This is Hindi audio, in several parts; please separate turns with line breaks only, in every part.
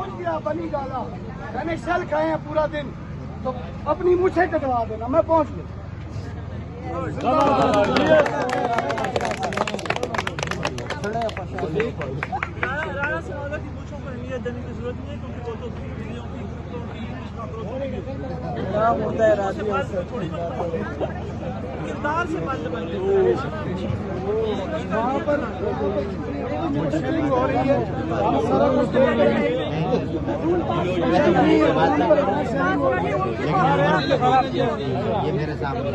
पहुंच गया बनी डाला, मैंने शल खाए हैं पूरा दिन, तो अपनी मुझे कटवा देना, मैं पहुंच गया।
राणा सिंह की मुझको पर नीयत देने की जरूरत नहीं है क्योंकि वो तो बिजलियों की किरदार से बंद बन
वहाँ पर शेलिंग हो रही है, सारा कुछ देख रहे हैं।
ये मेरे सामने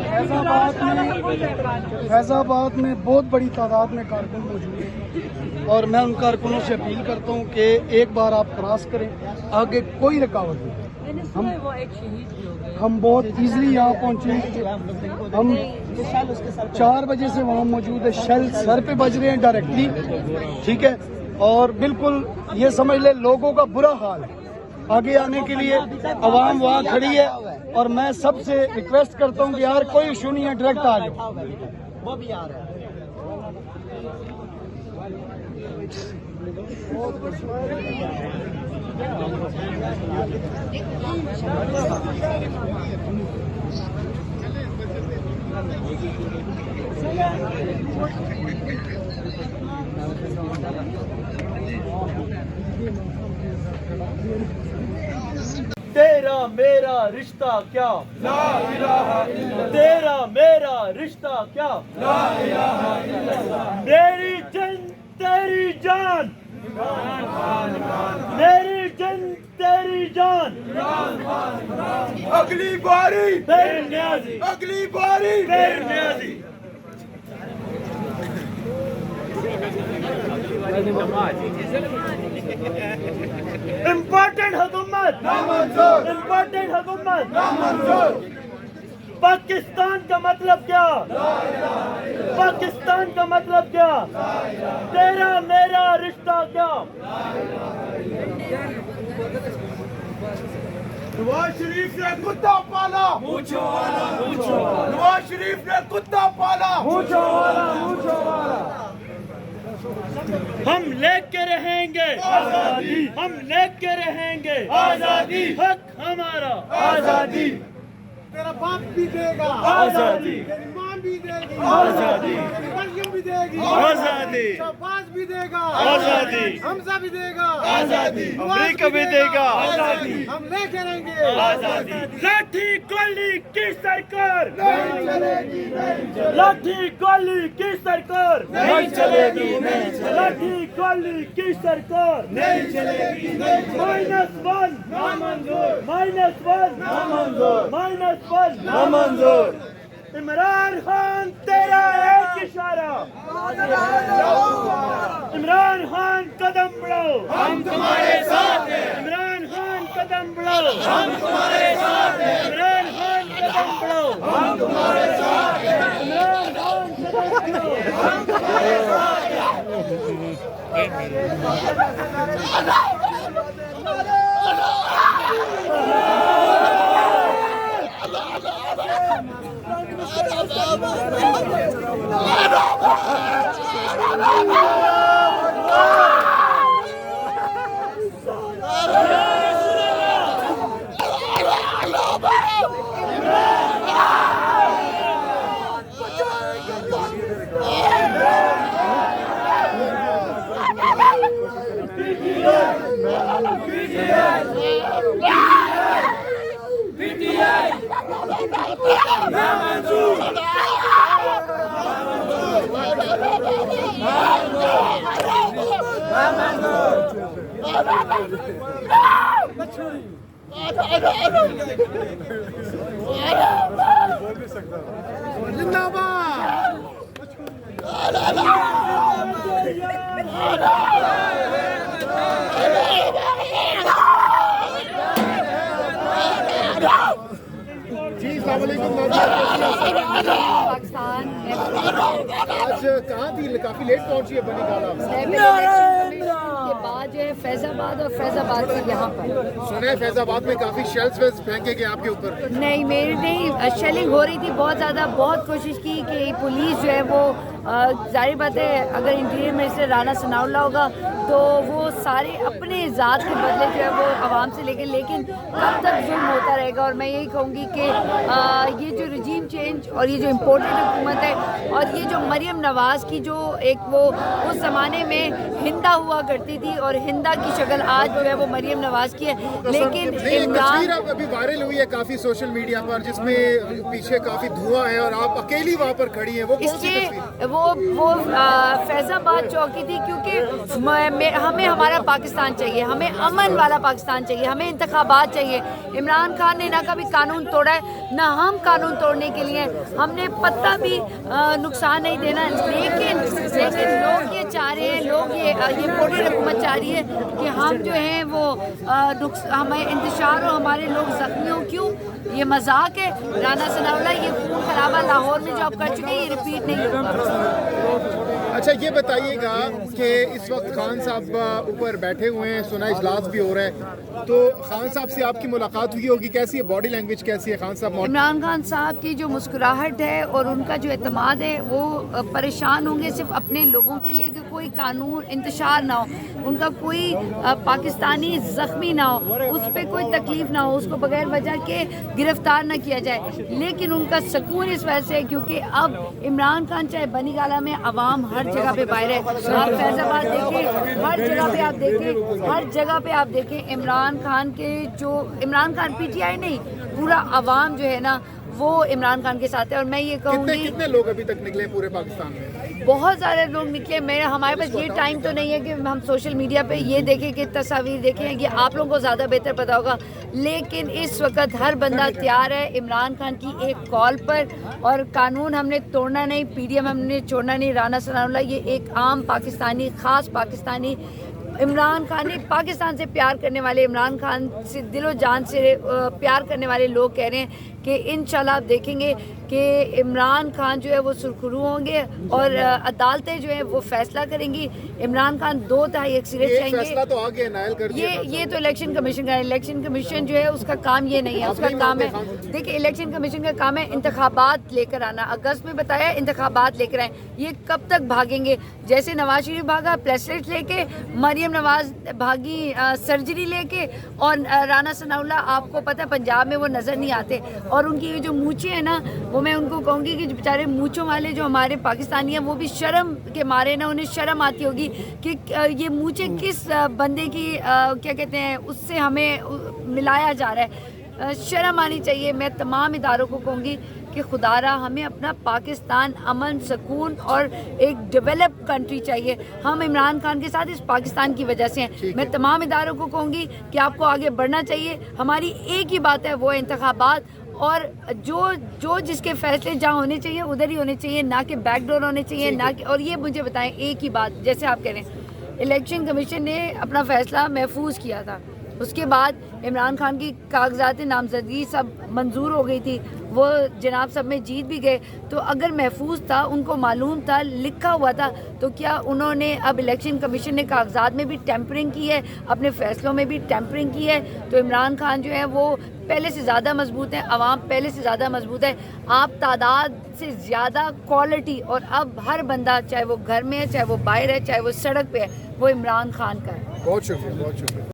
फैजाबाद में बहुत बड़ी तादाद में कारकुन मौजूद हैं और मैं उन कारकुनों से अपील करता हूं कि एक बार आप क्रॉस करें, आगे कोई रुकावट नहीं। हम बहुत इजीली यहाँ पहुँचे, हम 4 बजे से वहाँ मौजूद है, शेल सर पे बज रहे हैं डायरेक्टली, ठीक है। और बिल्कुल ये समझ ले लोगों का बुरा हाल है, आगे आने के लिए आवाम वहाँ खड़ी है और मैं सबसे रिक्वेस्ट करता हूँ कि यार कोई इशू नहीं है, डायरेक्ट आ जाओ।
वो भी आ रहा है।
तेरा मेरा रिश्ता क्या, ला इलाहा इल्लल्लाह। तेरा मेरा रिश्ता क्या, ला इलाहा इल्लल्लाह। मेरी जन तेरी जान, मेरी जन तेरी जान।
अगली बारी
फिर न्याजी,
अगली बारी
फिर न्याजी। इम्पोर्टेंट हुकूमत, इम्पोर्टेंट हुकूमत। पाकिस्तान का मतलब क्या, पाकिस्तान का मतलब क्या, तेरा मेरा रिश्ता क्या।
नवाज शरीफ ने कुत्ता पाला, मूंछों वाला, मूंछों वाला। नवाज शरीफ ने कुत्ता पाला,
मूंछों वाला, मूंछों वाला। हम लेके रहेंगे आजादी, हम लेके रहेंगे आजादी। हक हमारा आजादी,
तेरा बाप भी देगा
आजादी,
तेरी माँ भी देगी
आजादी,
तेरी मरियम भी देगी
आजादी,
शहबाज भी देगा
आजादी,
हमजा भी देगा
आजादी, अमेरिका भी देगा आजादी,
हम लेके रहेंगे
आजादी। लाठी गोली की सरकार
नहीं चलेगी, नहीं चलेगी,
लाठी गोली की सरकार
नहीं चलेगी, नहीं चलेगी,
लाठी गोली की सरकार
नहीं चलेगी, नहीं चलेगी।
-1
नामंजूर,
-1
नामंजूर,
-1
नामंजूर।
इमरान खान तेरा एक इशारा, इमरान खान कदम बढ़ाओ,
हम तुम्हारे साथ हैं,
इमरान खान कदम बढ़ाओ,
हम तुम्हारे साथ हैं,
इमरान खान कदम बढ़ाओ,
हम तुम्हारे साथ हैं,
इमरान खान कदम बढ़ाओ।
हम तुम्हारे साथ हैं।
पाकिस्तान
आज कहाँ थी, काफी लेट पहुंची है बनी डाला
के बाद जो है फैजाबाद और फैजाबाद से यहाँ पर
सुना है फैजाबाद में काफी शेल्स वेल्स फेंके गए आपके ऊपर।
नहीं, मेरी नहीं शेलिंग हो रही थी बहुत ज़्यादा। बहुत कोशिश की कि पुलिस जो है वो जाहिर बात है अगर इंटीरियर मिनिस्टर राना सनाउल्लाह होगा तो वो सारे अपने ज़ात के बदले जो है वो आवाम से लेके, लेकिन कब तक जुल्म होता रहेगा। और मैं यही कहूँगी कि ये जो रजीम चेंज और ये जो इम्पोर्टेड हुकूमत है और ये जो मरियम नवाज़ की जो एक वो उस ज़माने में हिंदा हुआ करती थी और हिंदा की शक्ल आज जो है वो मरियम नवाज़ की है, लेकिन इमरान
अभी वायरल हुई है काफ़ी सोशल मीडिया पर जिसमें पीछे काफ़ी धुआं है और आप अकेली वहाँ पर खड़ी हैं, वो कौन सी तस्वीर?
वो फैज़ाबाद चौकी थी, क्योंकि हमें हमारा पाकिस्तान चाहिए, हमें अमन वाला पाकिस्तान चाहिए, हमें इंतखाबात चाहिए। इमरान खान ने ना कभी कानून तोड़ा है ना हम कानून तोड़ने के लिए, हमने पत्ता भी नुकसान नहीं देना, लेकिन लोग ये चाह रहे हैं, लोग ये पूरी हुकूमत चाह रही है कि हम जो हैं वो हमें इंतशार हो, हमारे लोग जख्मी हो। क्यों? ये मजाक है। राना सनाउल्लाह ये खून खराबा लाहौर में जो आप कर चुके हैं ये रिपीट नहीं होगा।
अच्छा ये बताइएगा कि इस वक्त खान साहब ऊपर बैठे हुए हैं, सुना इजलास भी हो रहा है, तो खान साहब से आपकी मुलाकात हुई होगी, कैसी है बॉडी लैंग्वेज, कैसी है खान साहब?
इमरान खान साहब की जो मुस्कुराहट है और उनका जो एतमाद है वो परेशान होंगे सिर्फ अपने लोगों के लिए कि कोई कानून इंतशार ना हो, उनका कोई पाकिस्तानी ज़ख्मी ना हो, उस पर कोई तकलीफ ना हो, उसको बगैर वजह के गिरफ्तार ना किया जाए। लेकिन उनका सुकून इस वजह से है क्योंकि अब इमरान खान चाहे बनी गाला में अवाम हर जगह पे बाहर है, आप फैज़ाबाद देखें, हर जगह पे आप देखें, हर जगह पे आप देखें इमरान खान के जो इमरान खान पीटीआई नहीं, पूरा अवाम जो है ना वो इमरान खान के साथ है। और मैं ये कहूँगी
कितने लोग अभी तक निकले पूरे पाकिस्तान में?
बहुत सारे लोग निकले। हमारे पास ये टाइम तो नहीं है कि हम सोशल मीडिया पे ये देखें कि तस्वीर देखें, ये आप लोगों को ज़्यादा बेहतर पता होगा, लेकिन इस वक्त हर बंदा तैयार है इमरान खान की एक कॉल पर। और कानून हमने तोड़ना नहीं, पीडीएम हमने छोड़ना नहीं। राना सनाउल्लाह ये एक आम पाकिस्तानी, ख़ास पाकिस्तानी, इमरान खान ने पाकिस्तान से प्यार करने वाले, इमरान खान से दिलो जान से प्यार करने वाले लोग कह रहे हैं कि इंशाल्लाह आप देखेंगे कि इमरान खान जो है वो सुरखरू होंगे और अदालतें जो है वो फैसला करेंगी। इमरान खान 2/3 अक्सरियत चाहेंगे।
फैसला तो आ गया, नायल कर दिया।
ये तो इलेक्शन कमीशन का है। इलेक्शन कमीशन जो है उसका काम ये नहीं है, उसका काम है, देखिए इलेक्शन कमीशन का काम है इंतखाबात लेकर आना। अगस्त में बताया इंतखाबात लेकर आए, ये कब तक भागेंगे? जैसे नवाज शरीफ भागा प्लेटलेट्स लेके, मरियम नवाज भागी सर्जरी लेके, और राना सनाउल्लाह आपको पता है पंजाब में वो नज़र नहीं आते। और उनकी ये जो मूछें हैं ना, वो मैं उनको कहूँगी कि बेचारे मूछों वाले जो हमारे पाकिस्तानी हैं वो भी शर्म के मारे ना, उन्हें शर्म आती होगी कि ये मूछें किस बंदे की क्या कहते हैं उससे हमें मिलाया जा रहा है। शर्म आनी चाहिए। मैं तमाम इदारों को कहूँगी कि खुदारा हमें अपना पाकिस्तान अमन, सुकून और एक डेवलप कंट्री चाहिए। हम इमरान खान के साथ इस पाकिस्तान की वजह से हैं। मैं तमाम इदारों को कहूँगी कि आपको आगे बढ़ना चाहिए। हमारी एक ही बात है, वो है इंतखाबात, और जो जिसके फैसले जहाँ होने चाहिए उधर ही होने चाहिए, ना कि बैकडोर होने चाहिए, ना कि। और ये मुझे बताएं एक ही बात, जैसे आप कह रहे हैं इलेक्शन कमीशन ने अपना फैसला महफूज किया था, उसके बाद इमरान खान की कागजात नामजदगी सब मंजूर हो गई थी, वो जनाब सब में जीत भी गए। तो अगर महफूज था, उनको मालूम था, लिखा हुआ था, तो क्या उन्होंने अब इलेक्शन कमीशन ने कागजात में भी टेम्परिंग की है, अपने फैसलों में भी टेम्परिंग की है? तो इमरान खान जो है वो पहले से ज़्यादा मजबूत है, अवाम पहले से ज़्यादा मजबूत है। आप तादाद से ज़्यादा क्वालिटी, और अब हर बंदा चाहे वो घर में है, चाहे वो बाहर है, चाहे वो सड़क पे है, वो इमरान खान का है।
बहुत शुक्रिया, बहुत शुक्रिया।